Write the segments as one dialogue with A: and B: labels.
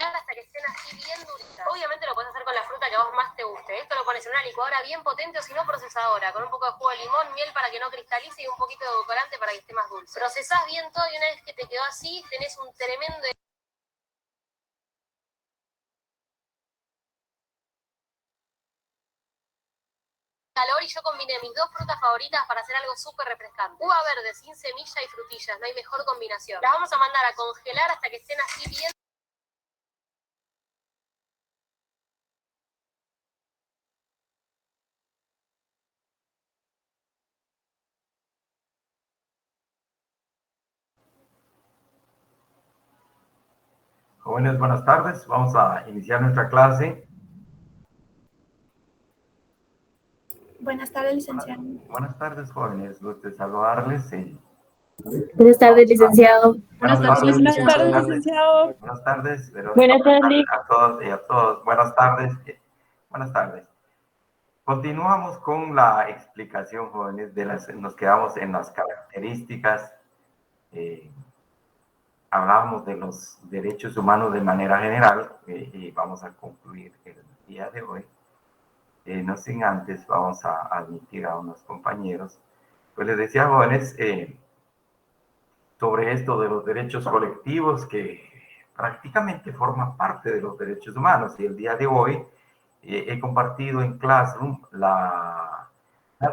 A: hasta que estén así bien duritas. Obviamente lo puedes hacer con la fruta que a vos más te guste. Esto lo pones en una licuadora bien potente o si no procesadora, con un poco de jugo de limón, miel para que no cristalice y un poquito de edulcorante para que esté más dulce. Procesás bien todo y una vez que te quedó así, tenés un tremendo calor y yo combiné mis dos frutas favoritas para hacer algo súper refrescante. Uva verde sin semilla y frutillas, no hay mejor combinación. Las vamos a mandar a congelar hasta que estén así bien.
B: Jóvenes, buenas tardes. Vamos a iniciar nuestra clase.
C: Buenas tardes, licenciado.
B: Buenas tardes, jóvenes. Gusto saludarles.
D: Buenas tardes, licenciado.
C: Buenas tardes, licenciado.
B: Buenas tardes, Verónica.
D: Buenas tardes.
B: A todos y a todos. Buenas tardes. Buenas tardes. Continuamos con la explicación, jóvenes, nos quedamos en las características. Hablábamos de los derechos humanos de manera general y vamos a concluir el día de hoy. No sin antes, vamos a admitir a unos compañeros. Pues les decía, jóvenes, sobre esto de los derechos colectivos que prácticamente forman parte de los derechos humanos. Y el día de hoy he compartido en Classroom las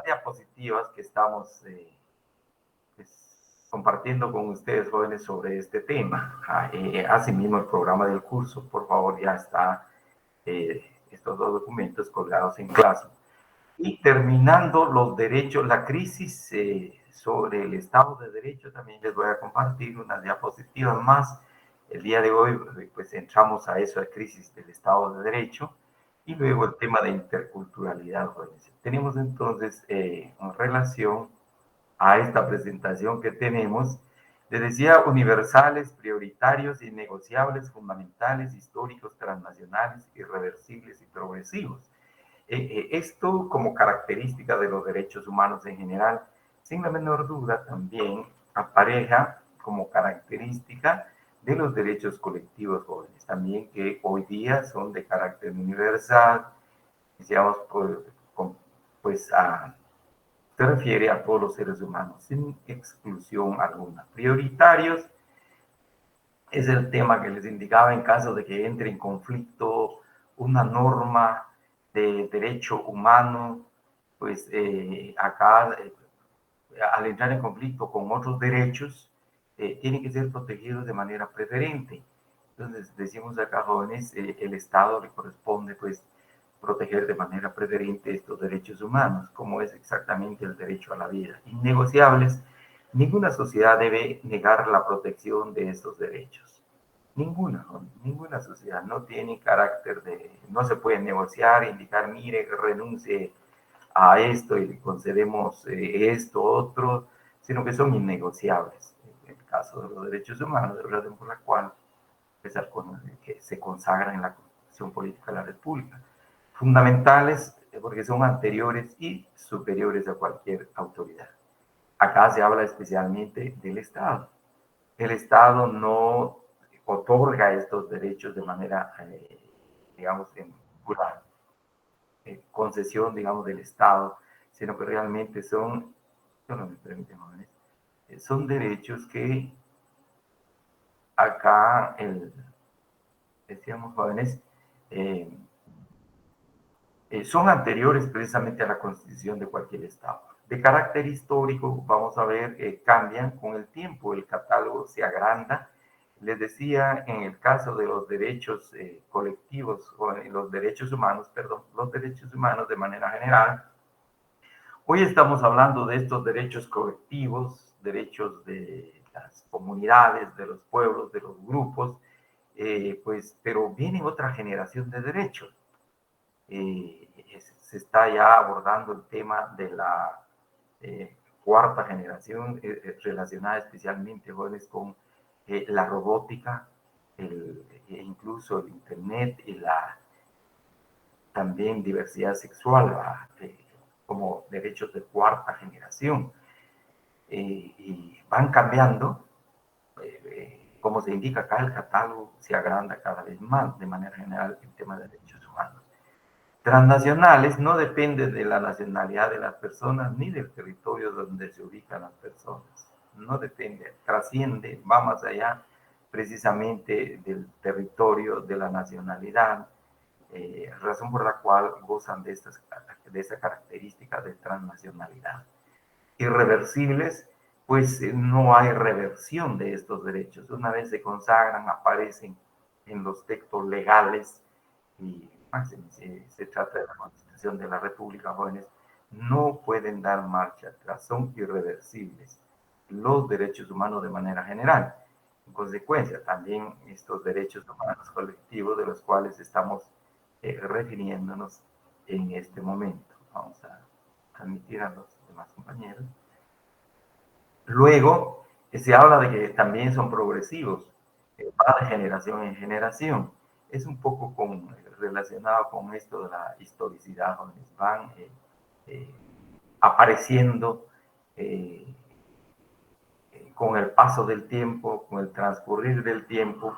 B: diapositivas que estamos pues, compartiendo con ustedes, jóvenes, sobre este tema. Asimismo, el programa del curso, por favor, ya está estos dos documentos colgados en Classroom. Y terminando los derechos, la crisis sobre el Estado de Derecho, también les voy a compartir unas diapositivas más. El día de hoy, pues entramos a eso, a crisis del Estado de Derecho, y luego el tema de interculturalidad. Jóvenes. Tenemos entonces, en relación a esta presentación que tenemos, les decía, universales, prioritarios, innegociables, fundamentales, históricos, transnacionales, irreversibles y progresivos. Esto como característica de los derechos humanos en general, sin la menor duda también apareja como característica de los derechos colectivos jóvenes, también que hoy día son de carácter universal, decíamos, pues se refiere a todos los seres humanos, sin exclusión alguna. Prioritarios es el tema que les indicaba en caso de que entre en conflicto una norma de derecho humano, pues acá, al entrar en conflicto con otros derechos, tienen que ser protegidos de manera preferente. Entonces, decimos acá, jóvenes, el Estado le corresponde, pues, proteger de manera preferente estos derechos humanos, como es exactamente el derecho a la vida. Innegociables, ninguna sociedad debe negar la protección de estos derechos. Ninguna sociedad no tiene carácter no se puede negociar, indicar, mire, renuncie a esto y le concedemos esto, otro, sino que son innegociables. En el caso de los derechos humanos, de la razón por la cual que se consagra en la Constitución Política de la República. Fundamentales, porque son anteriores y superiores a cualquier autoridad. Acá se habla especialmente del Estado. El Estado no otorga estos derechos de manera, digamos, en pura concesión, digamos, del Estado, sino que realmente son, no me permiten, jóvenes, son derechos que acá, decíamos, jóvenes, son anteriores precisamente a la constitución de cualquier Estado. De carácter histórico, vamos a ver, cambian con el tiempo, el catálogo se agranda. Les decía, en el caso de los derechos colectivos, o los derechos humanos, perdón, los derechos humanos de manera general, hoy estamos hablando de estos derechos colectivos, derechos de las comunidades, de los pueblos, de los grupos, pues, pero viene otra generación de derechos. Se está ya abordando el tema de la cuarta generación relacionada especialmente, jóvenes, con la robótica, incluso el internet y también diversidad sexual, como derechos de cuarta generación. Y van cambiando como se indica acá, el catálogo se agranda cada vez más de manera general en temas de derechos humanos. Transnacionales no depende de la nacionalidad de las personas ni del territorio donde se ubican las personas. No depende, trasciende, va más allá precisamente del territorio, de la nacionalidad, razón por la cual gozan de esta característica de transnacionalidad. Irreversibles, pues no hay reversión de estos derechos. Una vez se consagran, aparecen en los textos legales y se trata de la Constitución de la República, jóvenes, no pueden dar marcha atrás, son irreversibles los derechos humanos de manera general. En consecuencia, también estos derechos humanos colectivos de los cuales estamos refiriéndonos en este momento. Vamos a transmitir a los demás compañeros. Luego, se habla de que también son progresivos, va de generación en generación. Es un poco relacionado con esto de la historicidad, donde van apareciendo con el paso del tiempo, con el transcurrir del tiempo,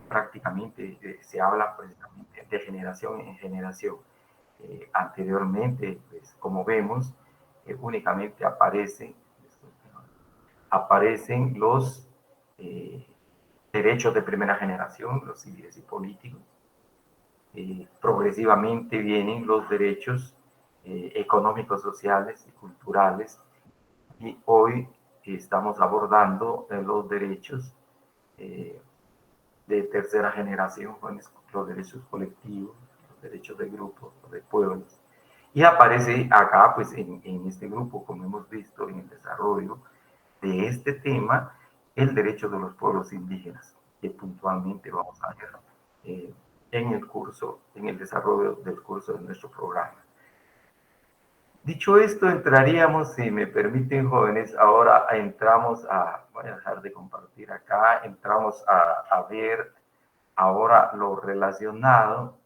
B: prácticamente se habla precisamente de generación en generación. Anteriormente, pues, como vemos, únicamente aparecen los derechos de primera generación, los civiles y políticos. Progresivamente vienen los derechos económicos, sociales y culturales. Y hoy estamos abordando los derechos de tercera generación, los derechos colectivos, los derechos de grupos, de pueblos. Y aparece acá, pues en este grupo, como hemos visto en el desarrollo de este tema, el derecho de los pueblos indígenas, que puntualmente vamos a ver en el desarrollo del curso de nuestro programa. Dicho esto, entraríamos, si me permiten, jóvenes, ahora entramos voy a dejar de compartir acá, entramos a ver ahora lo relacionado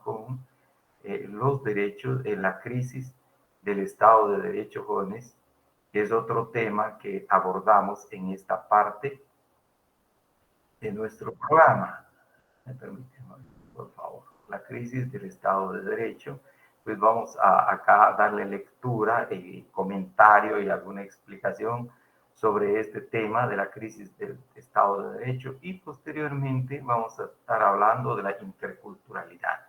B: con los derechos, la crisis del Estado de Derecho, jóvenes, que es otro tema que abordamos en esta parte de nuestro programa. Me permiten, por favor, la crisis del Estado de Derecho. Pues vamos acá a darle lectura y comentario y alguna explicación sobre este tema de la crisis del Estado de Derecho, y posteriormente vamos a estar hablando de la interculturalidad.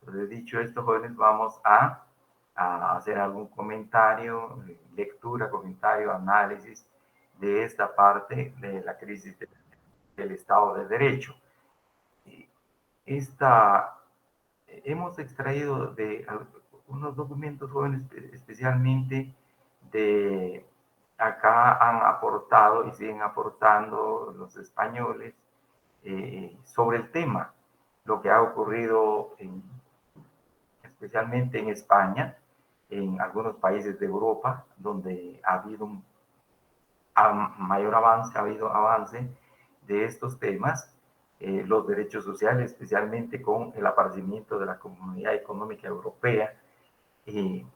B: Entonces, dicho esto, jóvenes, vamos a hacer algún comentario, lectura, comentario, análisis de esta parte de la crisis del Estado de Derecho. Hemos extraído de unos documentos, jóvenes, especialmente de acá han aportado y siguen aportando los españoles sobre el tema, lo que ha ocurrido especialmente en España, en algunos países de Europa, donde ha habido un mayor avance, ha habido avance de estos temas, los derechos sociales, especialmente con el aparecimiento de la Comunidad Económica Europea. Y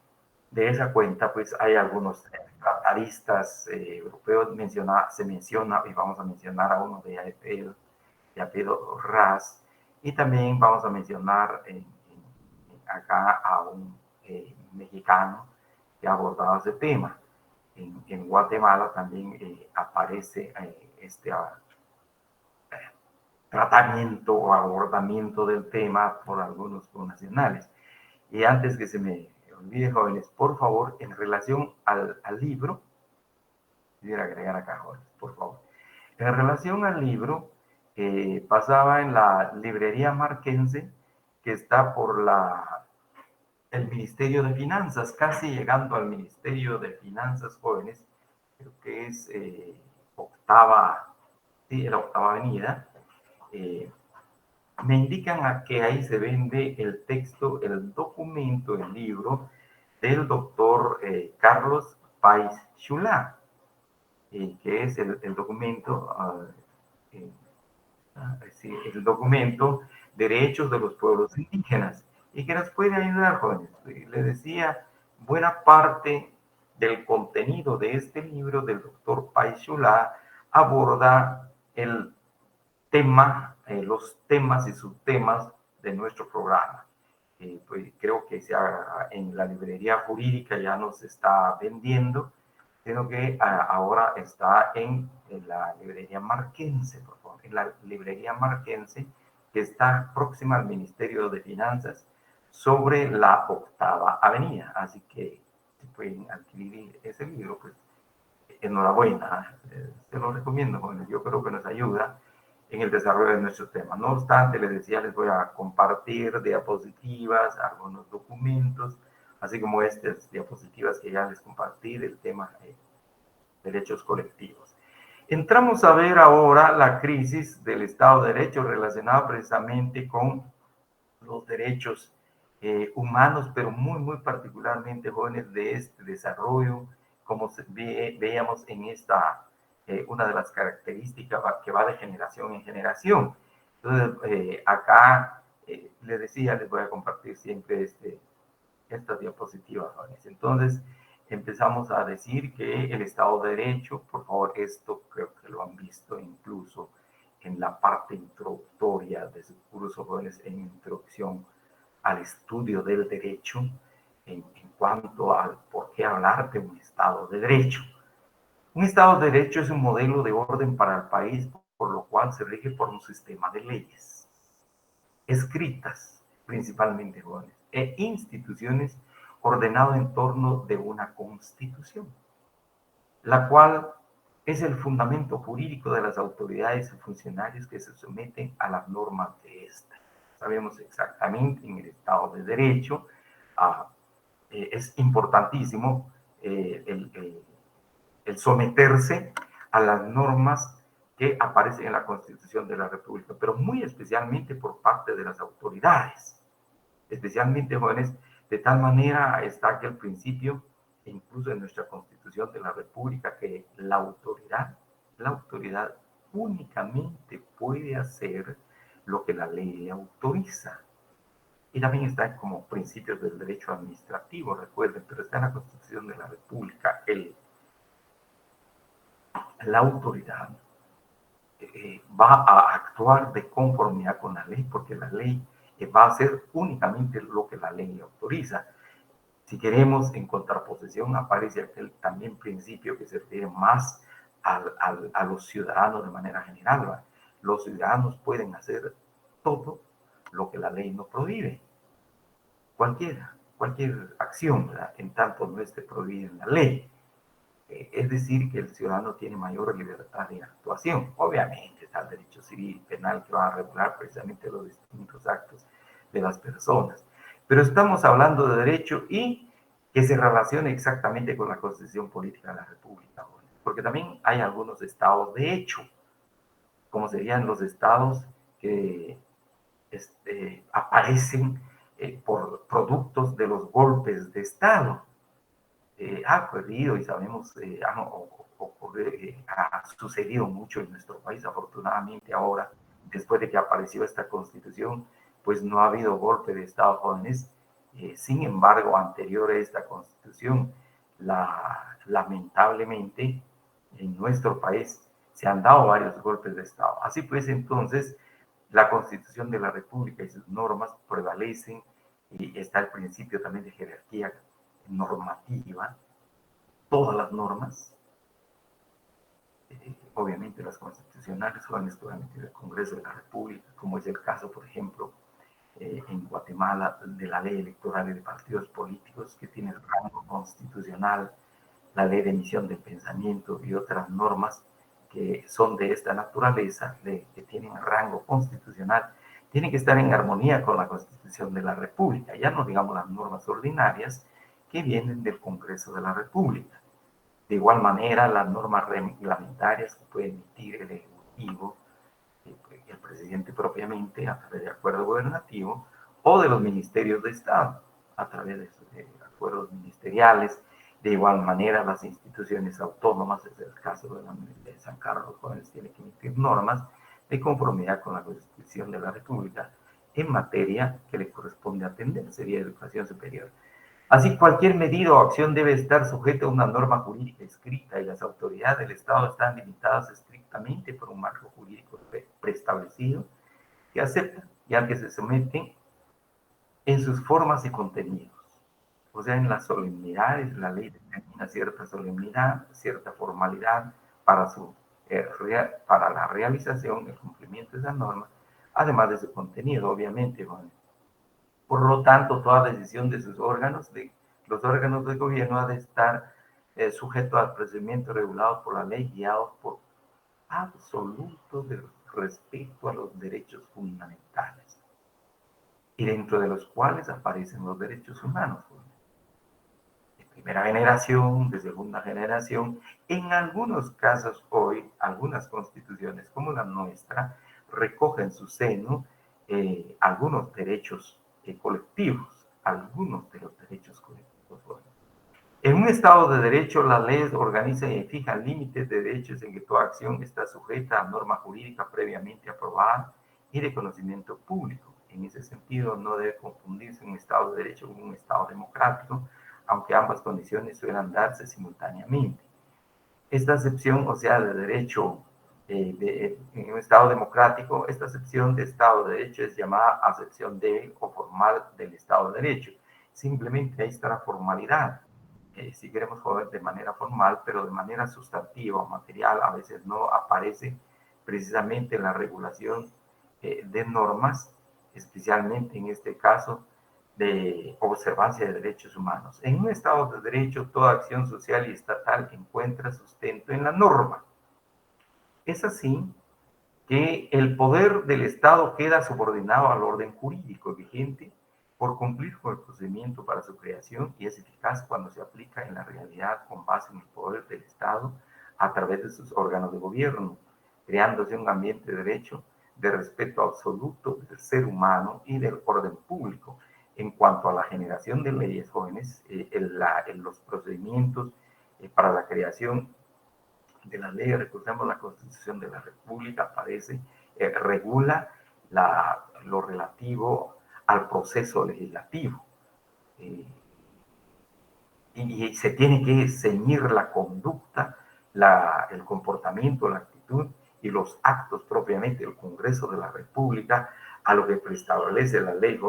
B: de esa cuenta, pues hay algunos tratadistas europeos, se menciona, y vamos a mencionar a uno de apellido Ras, y también vamos a mencionar acá a un mexicano que ha abordado ese tema. En Guatemala también aparece este tratamiento o abordamiento del tema por algunos connacionales. Y antes que se me olvide, jóvenes, por favor, en relación al libro, quisiera agregar acá, jóvenes, por favor. En relación al libro, pasaba en la librería Marquense, que está por el Ministerio de Finanzas, casi llegando al Ministerio de Finanzas, jóvenes, creo que es la octava avenida. Me indican que ahí se vende el texto, el documento, el libro del doctor Carlos Páez Chulá, que es el documento, el documento Derechos de los Pueblos Indígenas, y que nos puede ayudar, jóvenes. Le decía, buena parte del contenido de este libro del doctor Paichulá aborda el tema, los temas y subtemas de nuestro programa. Pues creo que en la librería jurídica ya nos está vendiendo, sino que ahora está en la librería Marquense, por favor, en la librería Marquense, que está próxima al Ministerio de Finanzas, sobre la 8ª Avenida. Así que si pueden adquirir ese libro, pues enhorabuena, te lo recomiendo, bueno, yo creo que nos ayuda en el desarrollo de nuestro tema. No obstante, les decía, les voy a compartir diapositivas, algunos documentos, así como estas diapositivas que ya les compartí del tema de derechos colectivos. Entramos a ver ahora la crisis del Estado de Derecho relacionada precisamente con los derechos humanos, pero muy particularmente, jóvenes, de este desarrollo, como veíamos en esta, una de las características que va de generación en generación. Entonces, acá les decía, les voy a compartir siempre estas diapositivas, jóvenes. Entonces, empezamos a decir que el Estado de Derecho, por favor, esto creo que lo han visto incluso en la parte introductoria de su curso, jóvenes, en introducción al estudio del derecho, en cuanto al por qué hablar de un Estado de Derecho. Un Estado de Derecho es un modelo de orden para el país, por lo cual se rige por un sistema de leyes, escritas principalmente, jóvenes, e instituciones ordenado en torno de una constitución, la cual es el fundamento jurídico de las autoridades y funcionarios que se someten a las normas de esta. Sabemos exactamente en el Estado de Derecho, es importantísimo el someterse a las normas que aparecen en la Constitución de la República, pero muy especialmente por parte de las autoridades, especialmente, jóvenes, de tal manera está aquel principio, incluso en nuestra Constitución de la República, que la autoridad únicamente puede hacer lo que la ley le autoriza. Y también está como principios del derecho administrativo, recuerden, pero está en la Constitución de la República, la autoridad va a actuar de conformidad con la ley, porque la ley va a hacer únicamente lo que la ley le autoriza. Si queremos, en contraposición, aparece aquel también principio que se refiere más a los ciudadanos de manera general, ¿verdad? Los ciudadanos pueden hacer todo lo que la ley no prohíbe. Cualquier acción, ¿verdad?, en tanto no esté prohibida en la ley. Es decir, que el ciudadano tiene mayor libertad de actuación. Obviamente está el derecho civil y penal que va a regular precisamente los distintos actos de las personas. Pero estamos hablando de derecho y que se relacione exactamente con la Constitución Política de la República, porque también hay algunos estados de hecho, como serían los estados que aparecen por productos de los golpes de Estado. Ha ocurrido y sabemos, ha sucedido mucho en nuestro país, afortunadamente ahora, después de que apareció esta Constitución, pues no ha habido golpe de Estado, jóvenes. Sin embargo, anterior a esta Constitución, lamentablemente en nuestro país se han dado varios golpes de Estado. Así pues, entonces, la Constitución de la República y sus normas prevalecen, y está el principio también de jerarquía normativa, todas las normas, obviamente las constitucionales, son estudiantes del Congreso de la República, como es el caso, por ejemplo, en Guatemala, de la ley electoral y de partidos políticos, que tiene el rango constitucional, la ley de emisión de pensamiento y otras normas que son de esta naturaleza, que tienen rango constitucional, tienen que estar en armonía con la Constitución de la República, ya no digamos las normas ordinarias que vienen del Congreso de la República. De igual manera, las normas reglamentarias que puede emitir el Ejecutivo, el presidente propiamente, a través de acuerdo gubernativo, o de los ministerios de Estado, a través de acuerdos ministeriales. De igual manera, las instituciones autónomas, es el caso de San Carlos, jóvenes, tiene que emitir normas de conformidad con la Constitución de la República en materia que le corresponde atender, sería educación superior. Así, cualquier medida o acción debe estar sujeta a una norma jurídica escrita y las autoridades del Estado están limitadas estrictamente por un marco jurídico preestablecido que aceptan y al que se someten en sus formas y contenidos. O sea, en las solemnidades, la ley determina cierta solemnidad, cierta formalidad para, para la realización, el cumplimiento de esa norma, además de su contenido, obviamente. Bueno. Por lo tanto, toda decisión de sus órganos, de los órganos de gobierno, ha de estar sujeto al procedimiento regulado por la ley, guiados por absoluto de respeto a los derechos fundamentales, y dentro de los cuales aparecen los derechos humanos. De primera generación, de segunda generación, en algunos casos hoy, algunas constituciones como la nuestra recogen en su seno algunos derechos colectivos, algunos de los derechos colectivos. En un Estado de Derecho, las leyes organizan y fijan límites de derechos en que toda acción está sujeta a norma jurídica previamente aprobada y de conocimiento público. En ese sentido, no debe confundirse un Estado de Derecho con un Estado democrático, aunque ambas condiciones suelen darse simultáneamente. Esta acepción, o sea, de derecho en un Estado democrático, esta acepción de Estado de Derecho es llamada acepción débil o formal del Estado de Derecho. Simplemente ahí está la formalidad. Si queremos joder de manera formal, pero de manera sustantiva o material, a veces no aparece precisamente la regulación de normas, especialmente en este caso de observancia de derechos humanos. En un Estado de Derecho, toda acción social y estatal encuentra sustento en la norma. Es así que el poder del Estado queda subordinado al orden jurídico vigente por cumplir con el procedimiento para su creación y es eficaz cuando se aplica en la realidad con base en el poder del Estado a través de sus órganos de gobierno, creándose un ambiente de derecho de respeto absoluto del ser humano y del orden público. En cuanto a la generación de leyes jóvenes, en los procedimientos para la creación de la ley, recordemos la Constitución de la República, aparece, regula lo relativo al proceso legislativo. Y se tiene que ceñir la conducta, el comportamiento, la actitud y los actos propiamente del Congreso de la República a lo que preestablece la ley,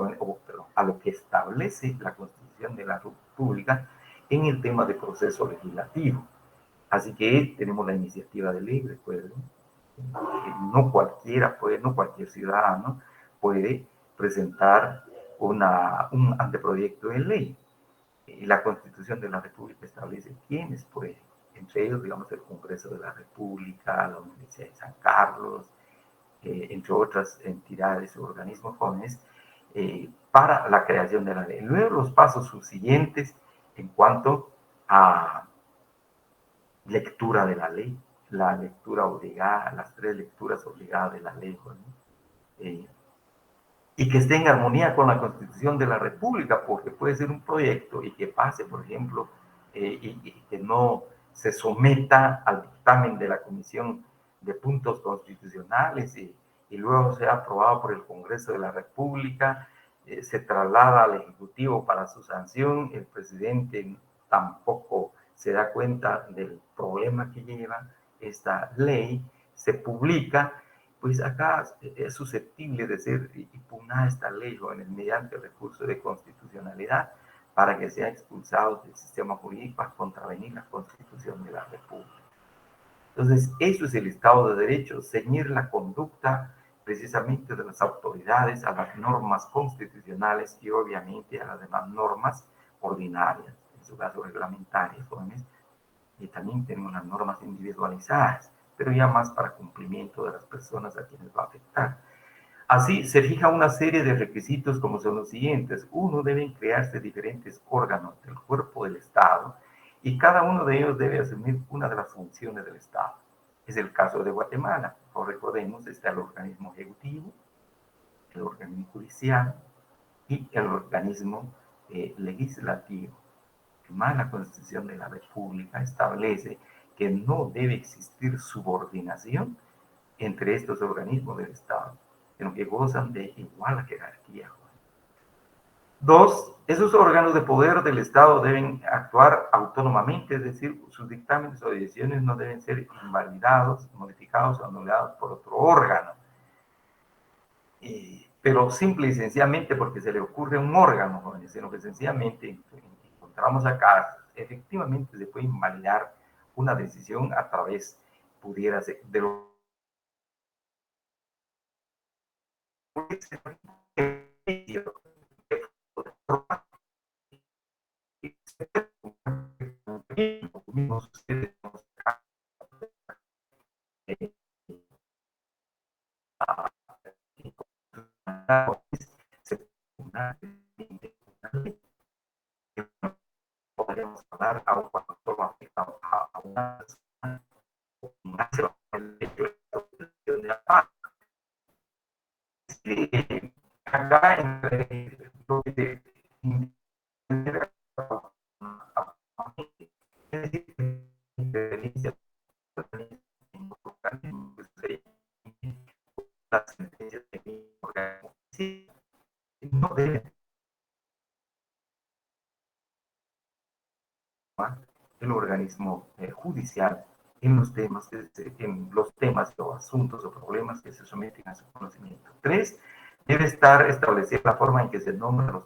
B: a lo que establece la Constitución de la República en el tema de proceso legislativo. Así que tenemos la iniciativa de ley, recuerden, no cualquiera puede, no cualquier ciudadano puede presentar un anteproyecto de ley. Y la Constitución de la República establece quiénes pueden, entre ellos, digamos, el Congreso de la República, la Universidad de San Carlos, entre otras entidades o organismos jóvenes, para la creación de la ley. Luego los pasos subsiguientes en cuanto a lectura de la ley, la lectura obligada, las 3 lecturas obligadas de la ley, ¿no? Y que esté en armonía con la Constitución de la República, porque puede ser un proyecto y que pase, por ejemplo, y que no se someta al dictamen de la Comisión de Puntos Constitucionales y luego sea aprobado por el Congreso de la República, se traslada al Ejecutivo para su sanción, el presidente tampoco se da cuenta del problema que lleva esta ley, se publica. Pues acá es susceptible de ser impugnada esta ley, jóvenes, mediante el recurso de constitucionalidad para que sea expulsado del sistema jurídico para contravenir la Constitución de la República. Entonces, eso es el Estado de Derecho, ceñir la conducta precisamente de las autoridades a las normas constitucionales y obviamente a las demás normas ordinarias, en su caso reglamentarias, jóvenes, y también tenemos las normas individualizadas, pero ya más para cumplimiento de las personas a quienes va a afectar. Así, se fija una serie de requisitos como son los siguientes. Uno, deben crearse diferentes órganos del cuerpo del Estado y cada uno de ellos debe asumir una de las funciones del Estado. Es el caso de Guatemala. Como recordemos, está el organismo ejecutivo, el organismo judicial y el organismo legislativo. Además, la Constitución de la República establece que no debe existir subordinación entre estos organismos del Estado, sino que gozan de igual jerarquía. 2, esos órganos de poder del Estado deben actuar autónomamente, es decir, sus dictámenes o decisiones no deben ser invalidados, modificados o anulados por otro órgano. Pero simple y sencillamente porque se le ocurre un órgano, jóvenes, sino que sencillamente encontramos acá, efectivamente se puede invalidar una decisión a través, pudiera ser, de lo podemos hablar a cuando todo afecta a una persona, el hecho de la paz. Acá en lo que las sentencias de mi organismo no deben el organismo judicial en los temas o asuntos o problemas que se someten a su conocimiento. 3, debe estar establecida la forma en que se nombran los